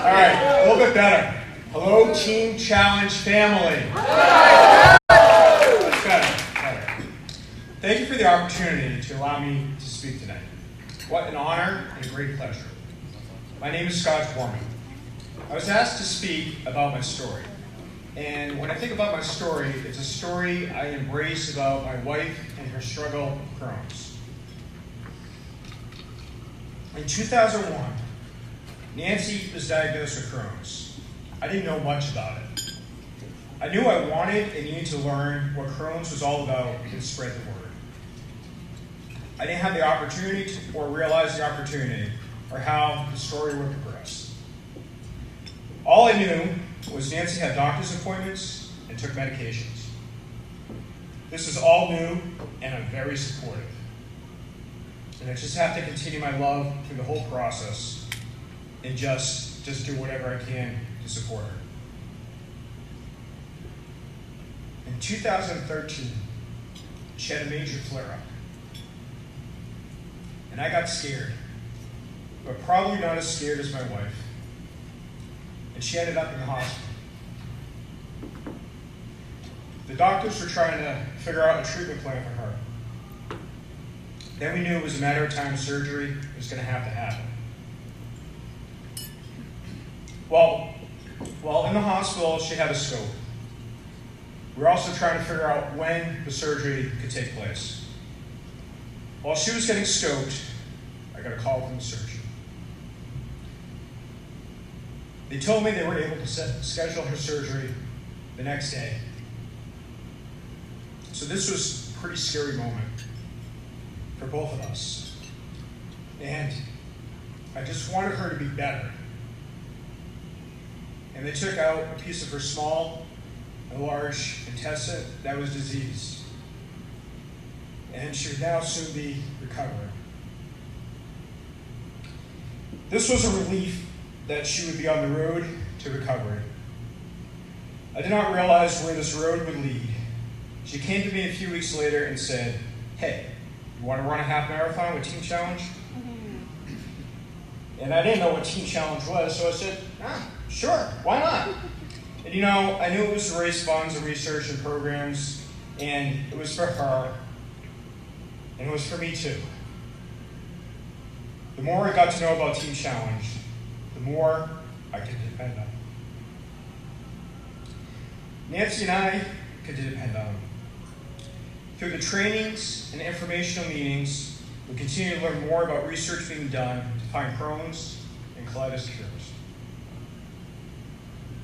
All right, a little bit better. Hello, Team Challenge family. Better. Thank you for the opportunity to allow me to speak tonight. What an honor and a great pleasure. My name is Scott Foreman. I was asked to speak about my story. And when I think about my story, it's a story I embrace about my wife and her struggle with Crohn's. In 2001, Nancy was diagnosed with Crohn's. I didn't know much about it. I knew I wanted and needed to learn what Crohn's was all about and spread the word. I didn't have the opportunity or realize the opportunity or how the story would progress. All I knew was Nancy had doctor's appointments and took medications. This is all new, and I'm very supportive. And I just have to continue my love through the whole process and just do whatever I can to support her. In 2013, she had a major flare-up. And I got scared, but probably not as scared as my wife. And she ended up in the hospital. The doctors were trying to figure out a treatment plan for her. Then we knew it was a matter of time surgery was going to happen. Well, while in the hospital, she had a scope. We were also trying to figure out when the surgery could take place. While she was getting scoped, I got a call from the surgeon. They told me they were able to schedule her surgery the next day. So this was a pretty scary moment for both of us. And I just wanted her to be better. And they took out a piece of her small and large intestine that was diseased. And she would now soon be recovering. This was a relief that she would be on the road to recovery. I did not realize where this road would lead. She came to me a few weeks later and said, "Hey, you want to run a half marathon with Team Challenge?" And I didn't know what Team Challenge was, so I said, sure, why not? And I knew it was to raise funds and research and programs, and it was for her, and it was for me too. The more I got to know about Team Challenge, the more I could depend on. Nancy and I could depend on. Through the trainings and informational meetings, we continue to learn more about research being done to find Crohn's and colitis cures.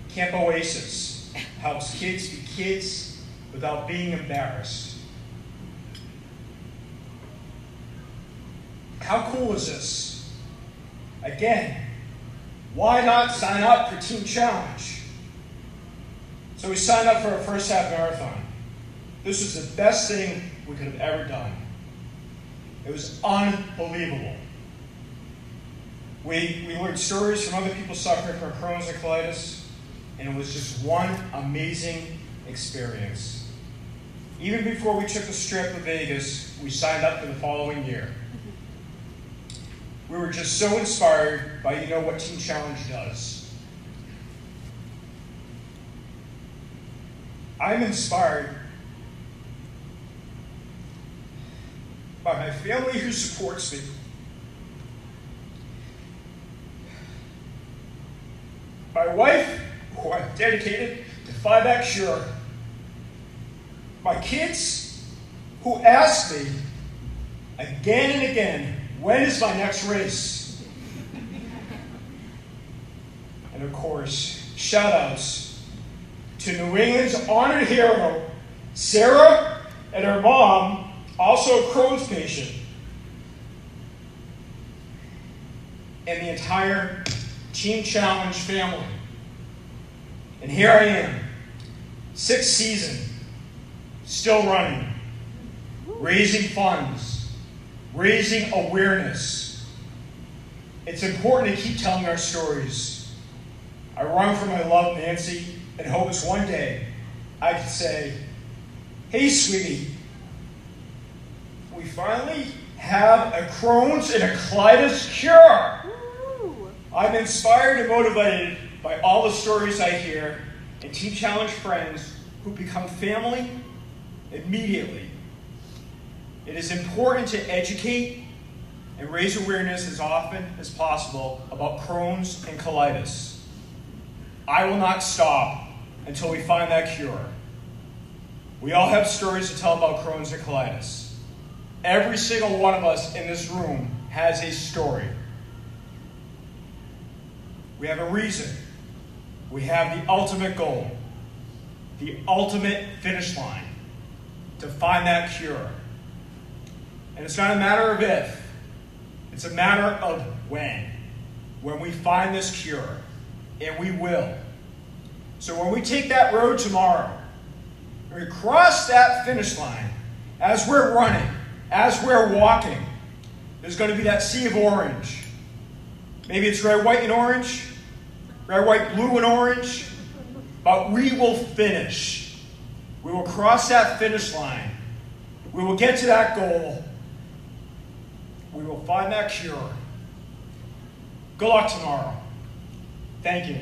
Camp Oasis helps kids be kids without being embarrassed. How cool is this? Again, why not sign up for Team Challenge? So we signed up for our first half marathon. This was the best thing we could have ever done. It was unbelievable. We learned stories from other people suffering from Crohn's and colitis, and it was just one amazing experience. Even before we took the trip to Vegas, we signed up for the following year. We were just so inspired by what Team Challenge does. I'm inspired by my family who supports me. My wife, who I'm dedicated to 5X Sure. My kids, who ask me again and again, when is my next race? And of course, shout outs to New England's honored hero, Sarah, and her mom, also a Crohn's patient, and the entire Team Challenge family. And here I am, 6th season, still running, raising funds, raising awareness. It's important to keep telling our stories. I run for my love, Nancy, and hope it's one day I can say, "Hey, sweetie, we finally have a Crohn's and a colitis cure." I'm inspired and motivated by all the stories I hear and Team Challenge friends who become family immediately. It is important to educate and raise awareness as often as possible about Crohn's and colitis. I will not stop until we find that cure. We all have stories to tell about Crohn's and colitis. Every single one of us in this room has a story. We have a reason. We have the ultimate goal, the ultimate finish line, to find that cure. And it's not a matter of if, it's a matter of when we find this cure, and we will. So when we take that road tomorrow, when we cross that finish line, as we're running, as we're walking, there's going to be that sea of orange. Maybe it's red, white, and orange, red, white, blue, and orange, but we will finish. We will cross that finish line. We will get to that goal. We will find that cure. Good luck tomorrow. Thank you.